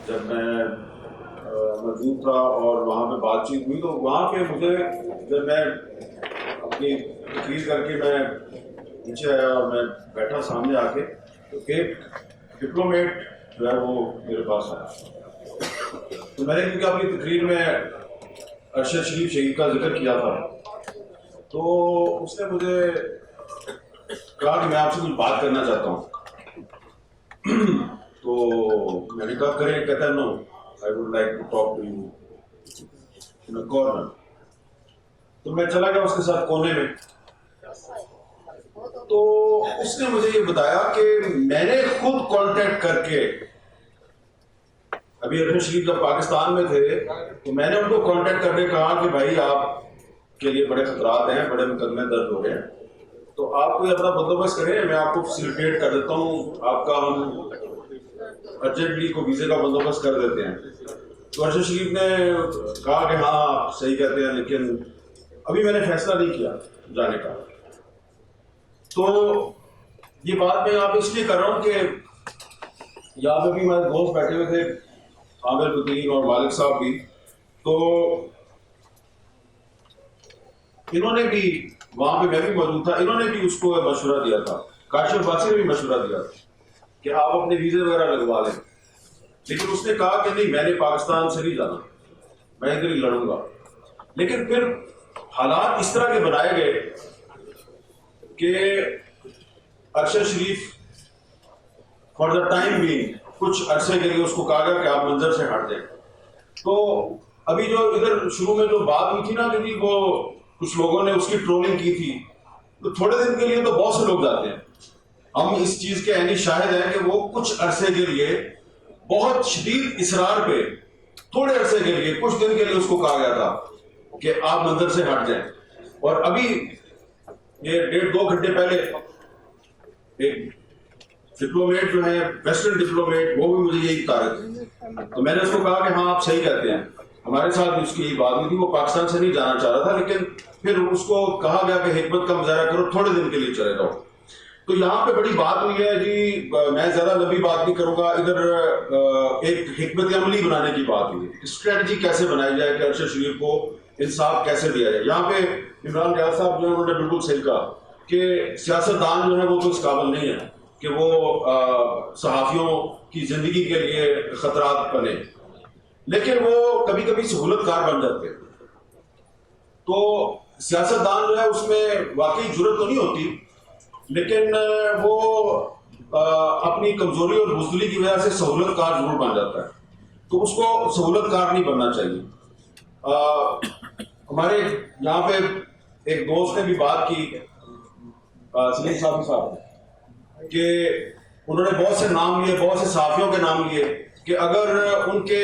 جب میں موجود تھا اور وہاں پہ بات چیت ہوئی تو وہاں پہ مجھے جب میں اپنی تقریر کر کے میں نیچے آیا اور میں بیٹھا سامنے آ کے تو ایک ڈپلومیٹ جو ہے وہ میرے پاس آیا. تو میں نے کیونکہ اپنی تقریر میں ارشد شریف شہید کا ذکر کیا تھا تو اس نے مجھے کہا کہ میں آپ سے کچھ بات کرنا چاہتا ہوں. تو میں نے کہا کریں. کہتا ہے no I would like to talk to you in a corner. تو میں چلا گیا اس کے ساتھ کونے میں. تو اس نے مجھے یہ بتایا کہ میں نے خود کانٹیکٹ کر کے ابھی ارشد شریف جب پاکستان میں تھے تو میں نے ان کو کانٹیکٹ کرنے کہا کہ بھائی آپ کے لیے بڑے خطرات ہیں, بڑے مقدمے درج ہو گئے ہیں, تو آپ کوئی اپنا بندوبست کریں, میں آپ کو فیسیلیٹیٹ کر دیتا ہوں, آپ کا ہم ارجنٹلی کو ویزے کا بندوبست کر دیتے ہیں. تو ارشد شریف نے کہا کہ ہاں آپ صحیح کہتے ہیں لیکن ابھی میں نے فیصلہ نہیں کیا جانے کا. تو یہ بات میں یہاں پہ اس لیے کر رہا ہوں کہ یہاں پہ بھی ہمارے دوست بیٹھے ہوئے تھے, عامر الدین اور مالک صاحب بھی, تو انہوں نے بھی وہاں پہ میں بھی موجود تھا, انہوں نے بھی اس کو مشورہ دیا تھا, کاشف باسی نے بھی مشورہ دیا تھا کہ آپ اپنے ویزے وغیرہ لگوا لیں, لیکن اس نے کہا کہ نہیں میں نے پاکستان سے نہیں جانا, میں ادھر ہی لڑوں گا. لیکن پھر حالات اس طرح کے بنائے گئے کہ ارشد شریف فار دا ٹائم بینگ کچھ عرصے کے لیے اس کو کہا گیا کہ آپ منظر سے ہٹ جائیں. تو ابھی جو ادھر شروع میں جو بات ہوئی تھی نا کہ وہ کچھ لوگوں نے اس کی ٹرولنگ کی تھی, تو تھوڑے دن کے لیے تو بہت سے لوگ جاتے ہیں, ہم اس چیز کے عینی شاہد ہیں کہ وہ کچھ عرصے کے لیے بہت شدید اصرار پہ تھوڑے عرصے کے لیے کچھ دن کے لیے اس کو کہا گیا تھا کہ آپ منظر سے ہٹ جائیں. اور ابھی یہ 1.5-2 گھنٹے پہلے ایک ڈپلومیٹ جو ہے ویسٹرن ڈپلومیٹ, وہ بھی مجھے یہی بتا رہے تھے. تو میں نے اس کو کہا کہ ہاں آپ صحیح کہتے ہیں, ہمارے ساتھ بھی اس کی یہی بات ہوئی تھی, وہ پاکستان سے نہیں جانا چاہ رہا تھا, لیکن پھر اس کو کہا گیا کہ حکمت کا مظاہرہ کرو, تھوڑے دن کے لیے چلے جاؤ. تو یہاں پہ بڑی بات ہوئی ہے جی, میں زیادہ لمبی بات نہیں کروں گا. ادھر ایک حکمت عملی بنانے کی بات ہوئی, اسٹریٹجی کیسے بنائی جائے کہ ارشد شریف کو انصاف کیسے دیا جائے. یہاں پہ عمران ریاض صاحب جو ہے انہوں نے بالکل صحیح کہا کہ سیاستدان جو ہے وہ تو اس قابل نہیں ہے کہ وہ صحافیوں کی زندگی کے لیے خطرات بنے, لیکن وہ کبھی کبھی سہولت کار بن جاتے ہیں. تو سیاستدان جو ہے اس میں واقعی جرت تو نہیں ہوتی, لیکن وہ اپنی کمزوری اور بزدلی کی وجہ سے سہولت کار ضرور بن جاتا ہے, تو اس کو سہولت کار نہیں بننا چاہیے. ہمارے یہاں پہ ایک دوست نے بھی بات کی, سلیم صاحب, کہ انہوں نے بہت سے نام لیے, بہت سے صحافیوں کے نام لیے کہ اگر ان کے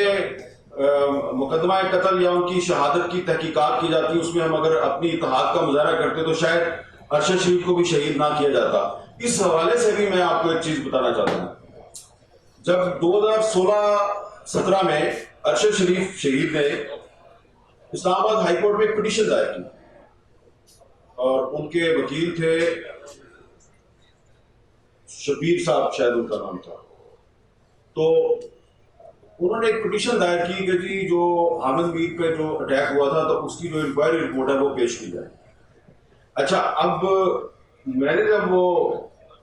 مقدمہ قتل یا ان کی شہادت کی تحقیقات کی جاتی, اس میں ہم اگر اپنی اتحاد کا مظاہرہ کرتے تو شاید ارشد شریف کو بھی شہید نہ کیا جاتا. اس حوالے سے بھی میں آپ کو ایک چیز بتانا چاہتا ہوں. جب 2016-17 میں ارشد شریف شہید نے اسلام آباد ہائی کورٹ میں ایک پٹیشن دائر کی, اور ان کے وکیل تھے شبیر صاحب, شاید ان کا نام تھا. تو انہوں نے ایک پٹیشن دائر کی کہ جی جو حامد میر پہ جو اٹیک ہوا تھا تو اس کی جو انکوائری رپورٹ ہے وہ پیش کی جائے. اچھا, اب میں نے جب وہ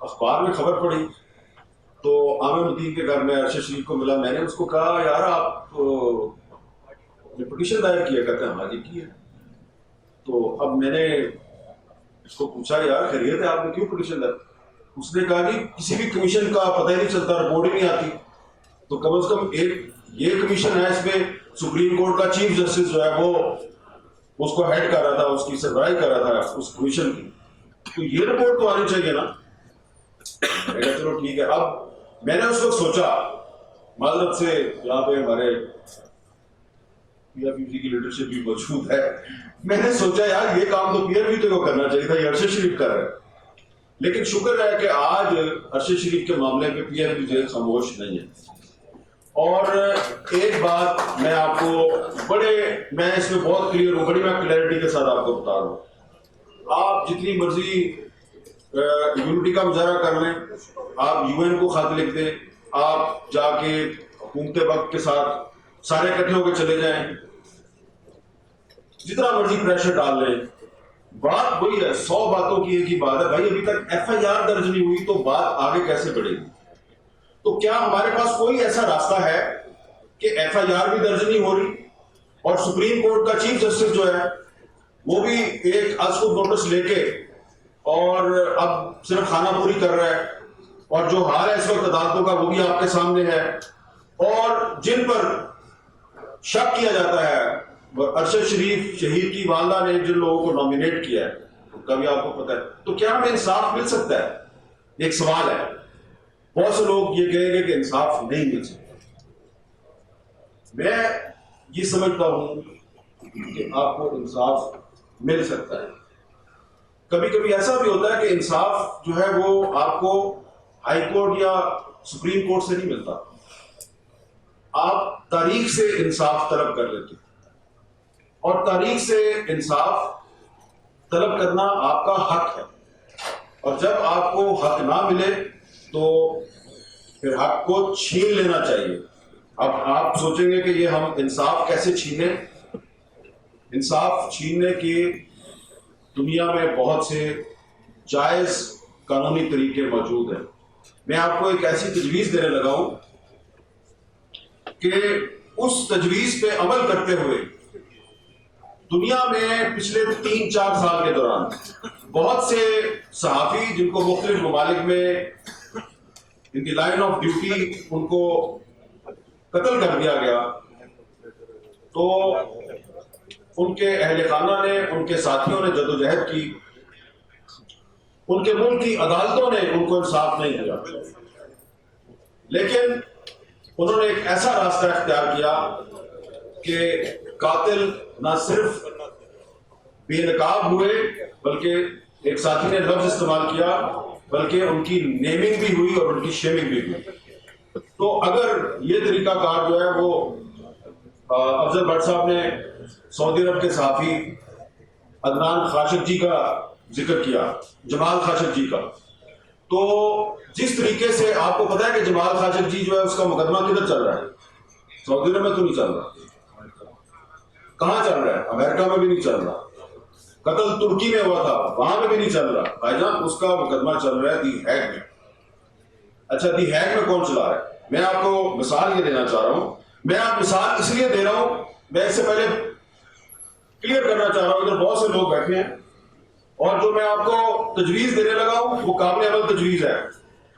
اخبار میں خبر پڑھی تو عامر الدین کے گھر میں ارشد شریف کو ملا, میں نے اس کو کہا یار آپ نے پٹیشن دائر کیا؟ کہتے ہیں ہاں جی کی ہے. تو اب میں نے اس کو پوچھا یار خیریت ہے, آپ نے کیوں پٹیشن دائر؟ اس نے کہا کہ کسی بھی کمیشن کا پتہ ہی نہیں چلتا, رپورٹ ہی نہیں آتی, تو کم از کم ایک یہ کمیشن ہے, اس میں سپریم کورٹ کا چیف جسٹس جو ہے وہ اس کو ہیڈ کر رہا تھا, اس کی سربراہی کر رہا تھا اس کمیشن کی, تو یہ رپورٹ تو آنی چاہیے نا. میں کہا چلو ٹھیک ہے. اب میں نے اس وقت سوچا, معذرت سے یہاں پہ ہمارے پی ایف یو سی کی لیڈرشپ بھی موجود ہے, میں نے سوچا یار یہ کام تو پی ایف یو کو کرنا چاہیے تھا, یہ ارشد شریف کر رہا ہے. لیکن شکر ہے کہ آج ارشد شریف کے معاملے پہ پی ایف یو خاموش نہیں ہے. اور ایک بات میں آپ کو میں اس میں بہت کلیئر ہوں, بڑی میں کلیئرٹی کے ساتھ آپ کو بتا رہا ہوں. آپ جتنی مرضی یونٹی کا مظاہرہ کر لیں, آپ یو این کو خط لکھ دیں, آپ جا کے حکومت وقت کے ساتھ سارے اکٹھے ہو کے چلے جائیں, جتنا مرضی پریشر ڈال لیں. بات وہی ہے, 100 باتوں کی ایک ہی بات ہے بھائی, ابھی تک ایف آئی آر درج نہیں ہوئی تو بات آگے کیسے بڑھے گی؟ تو کیا ہمارے پاس کوئی ایسا راستہ ہے کہ ایف آئی آر بھی درج نہیں ہو رہی اور سپریم کورٹ کا چیف جسٹس جو ہے وہ بھی ایک از خود نوٹس لے کے اور اب صرف خانہ پوری کر رہا ہے, اور جو حال ہے اس وقت عدالتوں کا وہ بھی آپ کے سامنے ہے, اور جن پر شک کیا جاتا ہے, ارشد شریف شہید کی والدہ نے جن لوگوں کو نامینیٹ کیا ہے ان کا بھی آپ کو پتہ ہے, تو کیا ہمیں انصاف مل سکتا ہے؟ ایک سوال ہے. بہت سے لوگ یہ کہیں گے کہ انصاف نہیں مل سکتا. میں یہ سمجھتا ہوں کہ آپ کو انصاف مل سکتا ہے. کبھی کبھی ایسا بھی ہوتا ہے کہ انصاف جو ہے وہ آپ کو ہائی کورٹ یا سپریم کورٹ سے نہیں ملتا, آپ تاریخ سے انصاف طلب کر لیتے ہیں, اور تاریخ سے انصاف طلب کرنا آپ کا حق ہے, اور جب آپ کو حق نہ ملے تو پھر حق کو چھین لینا چاہیے. اب آپ سوچیں گے کہ یہ ہم انصاف کیسے چھینیں؟ انصاف چھیننے کی دنیا میں بہت سے جائز قانونی طریقے موجود ہیں. میں آپ کو ایک ایسی تجویز دینے لگا ہوں کہ اس تجویز پہ عمل کرتے ہوئے دنیا میں پچھلے 3-4 سال کے دوران بہت سے صحافی جن کو مختلف ممالک میں ان دی لائن آف ڈیوٹی ان کو قتل کر دیا گیا, تو ان کے اہل خانہ نے, ان کے ساتھیوں نے جدوجہد کی, ان کے ملک کی عدالتوں نے ان کو انصاف نہیں دیا, لیکن انہوں نے ایک ایسا راستہ اختیار کیا کہ قاتل نہ صرف بے نقاب ہوئے بلکہ ایک ساتھی نے لفظ استعمال کیا بلکہ ان کی نیمنگ بھی ہوئی اور ان کی شیمنگ بھی ہوئی. تو اگر یہ طریقہ کار جو ہے وہ افضل بٹ صاحب نے سعودی عرب کے صحافی عدنان خاشقجی کا ذکر کیا, جمال خاشقجی کا, تو جس طریقے سے آپ کو پتا ہے کہ جمال خاشقجی جو ہے اس کا مقدمہ کدھر چل رہا ہے؟ سعودی عرب میں تو نہیں چل رہا. کہاں چل رہا ہے؟ امریکہ میں بھی نہیں چل رہا. قتل ترکی میں ہوا تھا, وہاں میں بھی نہیں چل رہا. بھائی جان اس کا مقدمہ چل رہا ہے دی ہیگ میں. اچھا دی ہیگ میں کون چلا رہا ہے؟ میں آپ کو مثال یہ دینا چاہ رہا ہوں. میں آپ مثال اس لیے دے رہا ہوں, میں اس سے پہلے کلیئر کرنا چاہ رہا ہوں, ادھر بہت سے لوگ بیٹھے ہیں اور جو میں آپ کو تجویز دینے لگا ہوں وہ قابل عمل تجویز ہے.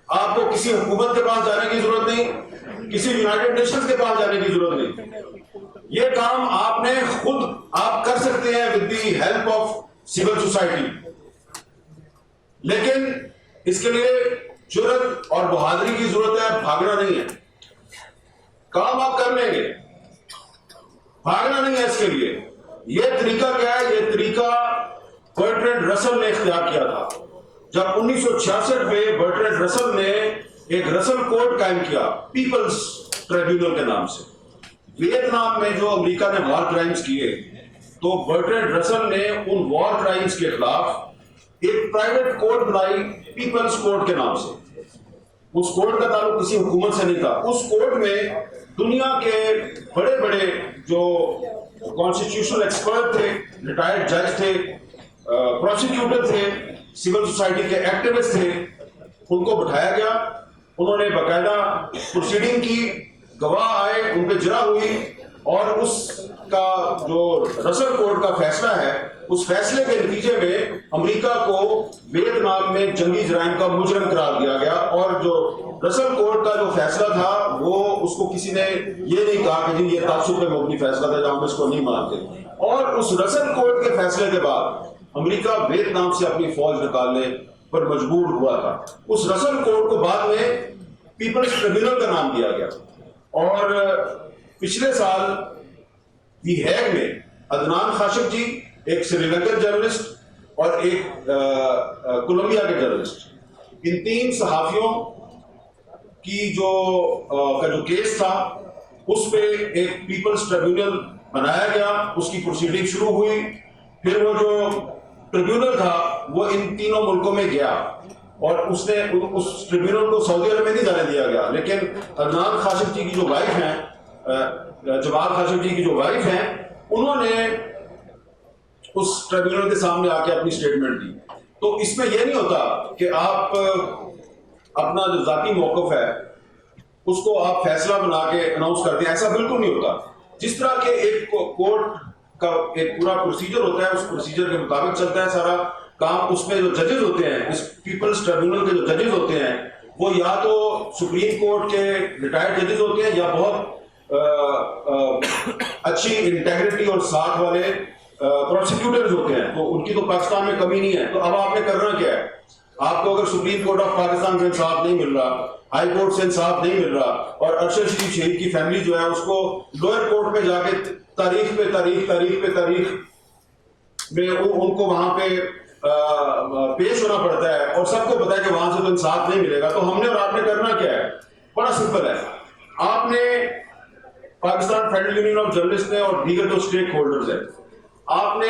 آپ کو کسی حکومت کے پاس جانے کی ضرورت نہیں, کسی یونائٹڈ نیشنز کے پاس جانے کی ضرورت نہیں. یہ کام آپ نے خود آپ کر سکتے ہیں with the help of civil society, لیکن اس کے لیے جرأت اور بہادری کی ضرورت ہے, بھاگنا نہیں ہے. کام آپ کر لیں گے, بھاگنا نہیں ہے اس کے لیے. یہ طریقہ کیا ہے؟ یہ طریقہ برٹرینڈ رسل نے اختیار کیا تھا جب 1966 میں برٹرینڈ رسل نے ایک رسل کوڈ قائم کیا پیپلز ٹریبیونل کے نام سے. ویتنام میں جو امریکہ نے وار کرائمز کیے تو برٹرینڈ رسل نے ان وار کرائمز کے خلاف ایک پرائیویٹ کوڈ بنائی پیپلز کوڈ کے نام سے. اس کوڈ کا تعلق کسی حکومت سے نہیں تھا. اس کوڈ میں دنیا کے بڑے بڑے جو کانسٹیٹیوشنل ایکسپرٹ تھے, ریٹائرڈ جج تھے, پروسیکیوٹر تھے, سول سوسائٹی کے ایکٹیوسٹ تھے, ان کو بٹھایا گیا. انہوں نے باقاعدہ پروسیڈنگ کی, گواہ آئے, ان پہ جرح ہوئی, اور اس کا جو رسل کوڈ کا فیصلہ ہے اس فیصلے کے نتیجے میں امریکہ کو ویتنام میں جنگی جرائم کا مجرم قرار دیا گیا. اور جو رسل کوڈ کا جو فیصلہ تھا وہ اس کو کسی نے یہ نہیں کہا کہ جی یہ تعصب پہ مبنی فیصلہ تھا جو ہم اس کو نہیں مانتے. اور اس رسل کوڈ کے فیصلے کے بعد امریکہ ویتنام سے اپنی فوج نکالنے پر مجبور ہوا تھا. اس رسل کوڈ کو بعد میں پیپلز ٹریبیونل کا نام دیا گیا. اور پچھلے سال دی ہیگ میں عدنان خاشقجی, ایک سری لنکن جرنلسٹ اور ایک کولمبیا کے جرنلسٹ, ان 3 صحافیوں کی جو کیس تھا اس پہ ایک پیپلز ٹریبیونل بنایا گیا. اس کی پروسیڈنگ شروع ہوئی. پھر وہ جو ٹریبیونل تھا وہ ان 3 ملکوں میں گیا اور اس نے اس ٹریبیونل کو سعودی عرب میں نہیں جانے دیا گیا، لیکن عدنان خاشقجی کی جو وائف ہیں، جمال خاشقجی کی جو وائف ہیں، انہوں نے اس ٹریبیونل کے سامنے آ کے اپنی سٹیٹمنٹ دی. تو اس میں یہ نہیں ہوتا کہ آپ اپنا جو ذاتی موقف ہے اس کو آپ فیصلہ بنا کے اناؤنس کر دیں، ایسا بالکل نہیں ہوتا. جس طرح کہ ایک کورٹ کا ایک پورا پروسیجر ہوتا ہے، اس پروسیجر کے مطابق چلتا ہے سارا کام. اس میں جو ججز ہوتے ہیں، اس پیپلز ٹریبیونل کے جو ججز ہوتے ہیں، وہ یا تو سپریم کورٹ کے ریٹائرڈ ججز ہوتے ہیں یا بہت اچھی انٹیگریٹی اور ساتھ والے پروسیکیوٹرز ہوتے ہیں. تو ان کی تو پاکستان میں کمی نہیں ہے. تو اب آپ نے کرنا کیا ہے؟ آپ کو اگر سپریم کورٹ آف پاکستان سے انصاف نہیں مل رہا، ہائی کورٹ سے انصاف نہیں مل رہا، اور ارشد شریف شہید کی فیملی جو ہے اس کو لوئر کورٹ میں جا کے تاریخ پہ تاریخ میں ان کو وہاں پہ پیش ہونا پڑتا ہے، اور سب کو پتا ہے کہ وہاں سے تو انصاف نہیں ملے گا. تو ہم نے اور آپ نے کرنا کیا ہے؟ بڑا سمپل ہے. آپ نے Pakistan federal union of journalist نے اور دیگر جو اسٹیک ہولڈرز ہیں، آپ نے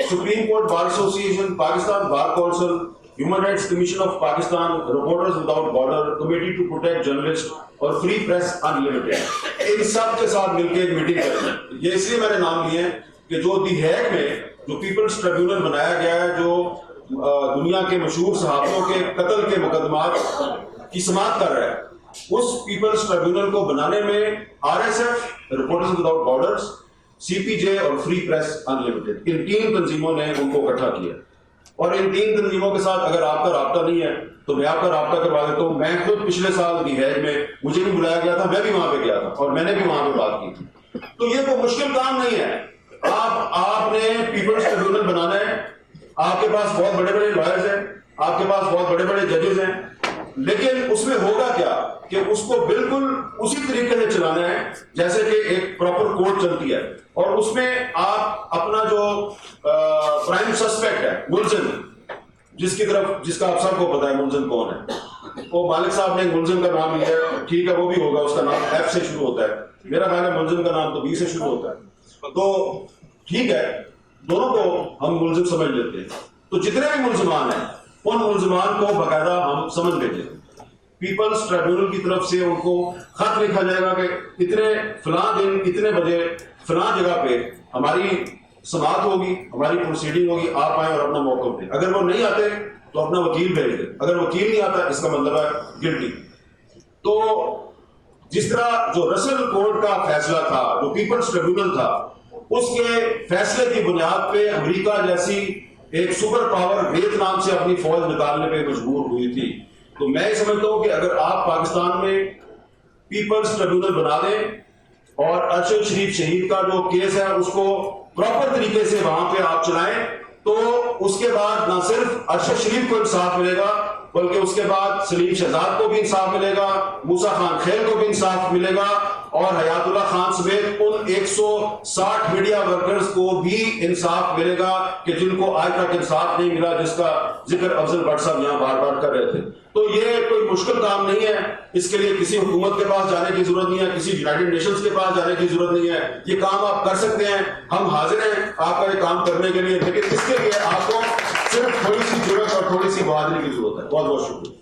supreme court bar association, Pakistan bar council, human rights commission of Pakistan, reporters without border, committee to protect journalist اور فری پریس ان لمیٹڈ، ان سب کے ساتھ مل کے ایک میٹنگ کرنا ہے. یہ اس لیے میں نے نام لیے ہیں کہ جو دی ہیگ میں جو پیپلز ٹریبیونل بنایا گیا ہے، جو دنیا کے مشہور صحافیوں کے قتل کے مقدمات کی سماعت کر رہا ہے، اس پیپلز ٹریبیونل کو بنانے میں R S F, reporters without borders, C P J اور فری پریس ان لمیٹڈ، ان 3 تنظیموں نے ان کو اکٹھا کیا. اور ان 3 تنظیموں کے ساتھ اگر آپ کا رابطہ نہیں ہے تو میں آپ کا رابطہ کروا دیتا ہوں. میں خود پچھلے سال دی ہیگ میں مجھے بھی بلایا گیا تھا، میں بھی وہاں پہ گیا تھا اور میں نے بھی وہاں پہ بات کی تھی. تو یہ کوئی مشکل کام نہیں ہے. آپ نے پیپلز ٹریبیونل بنانا ہے. آپ کے پاس بہت بڑے بڑے لائرز ہیں، آپ کے پاس بہت بڑے بڑے ججز ہیں، لیکن اس میں ہوگا کیا کہ اس کو بالکل اسی طریقے سے چلانا ہے جیسے کہ ایک پراپر کورٹ چلتی ہے. اور اس میں آپ اپنا جو پرائم سسپیکٹ ہے، ملزم، جس کا آپ سب کو پتا ہے ملزم کون ہے، وہ مالک صاحب نے ملزم کا نام لیا ہے، ٹھیک ہے وہ بھی ہوگا، اس کا نام ایف سے شروع ہوتا ہے. میرا خیال ہے ملزم کا نام تو بی سے شروع ہوتا ہے. تو ٹھیک ہے، دونوں کو ہم ملزم سمجھ لیتے ہیں. تو جتنے بھی ملزمان ہیں ان ملزمان کو باقاعدہ ہم سمجھ لیتے ہیں. پیپلز ٹریبیونل کی طرف سے ان کو خط لکھا جائے گا کہ اتنے فلاں دن اتنے بجے فلاں جگہ پہ ہماری سماعت ہوگی، ہماری پروسیڈنگ ہوگی، آپ آئیں اور اپنا موقف دیں. اگر وہ نہیں آتے تو اپنا وکیل بھیج دیں. اگر وکیل نہیں آتا اس کا مطلب ہے گلٹی. تو جس طرح جو رسل کورٹ کا فیصلہ تھا، جو پیپلز ٹریبیونل تھا، اس کے فیصلے کی بنیاد پہ امریکہ جیسی ایک سپر پاور ویتنام سے اپنی فوج نکالنے پہ مجبور ہوئی تھی. تو میں یہ سمجھتا ہوں کہ اگر آپ پاکستان میں پیپلز ٹریبیونل بنا دیں اور ارشد شریف شہید کا جو کیس ہے اس کو پراپر طریقے سے وہاں پہ آپ چلائیں، تو اس کے بعد نہ صرف ارشد شریف کو انصاف ملے گا بلکہ اس کے بعد سلیم شہزاد کو بھی انصاف ملے گا، موسیٰ خان خیل کو بھی انصاف ملے گا، اور حیات اللہ خان سمیت ان 160 میڈیا ورکرز کو بھی انصاف ملے گا کہ جن کو آج تک انصاف نہیں ملا، جس کا ذکر افضل بٹ صاحب یہاں بار بار کر رہے تھے. تو یہ کوئی مشکل کام نہیں ہے. اس کے لیے کسی حکومت کے پاس جانے کی ضرورت نہیں ہے، کسی یونائیٹڈ نیشنز کے پاس جانے کی ضرورت نہیں ہے. یہ کام آپ کر سکتے ہیں. ہم حاضر ہیں آپ کا یہ کام کرنے کے لیے، لیکن اس کے لیے آپ کو صرف تھوڑی سی ضرورت اور تھوڑی سی بہادری کی ضرورت ہے. بہت بہت شکریہ.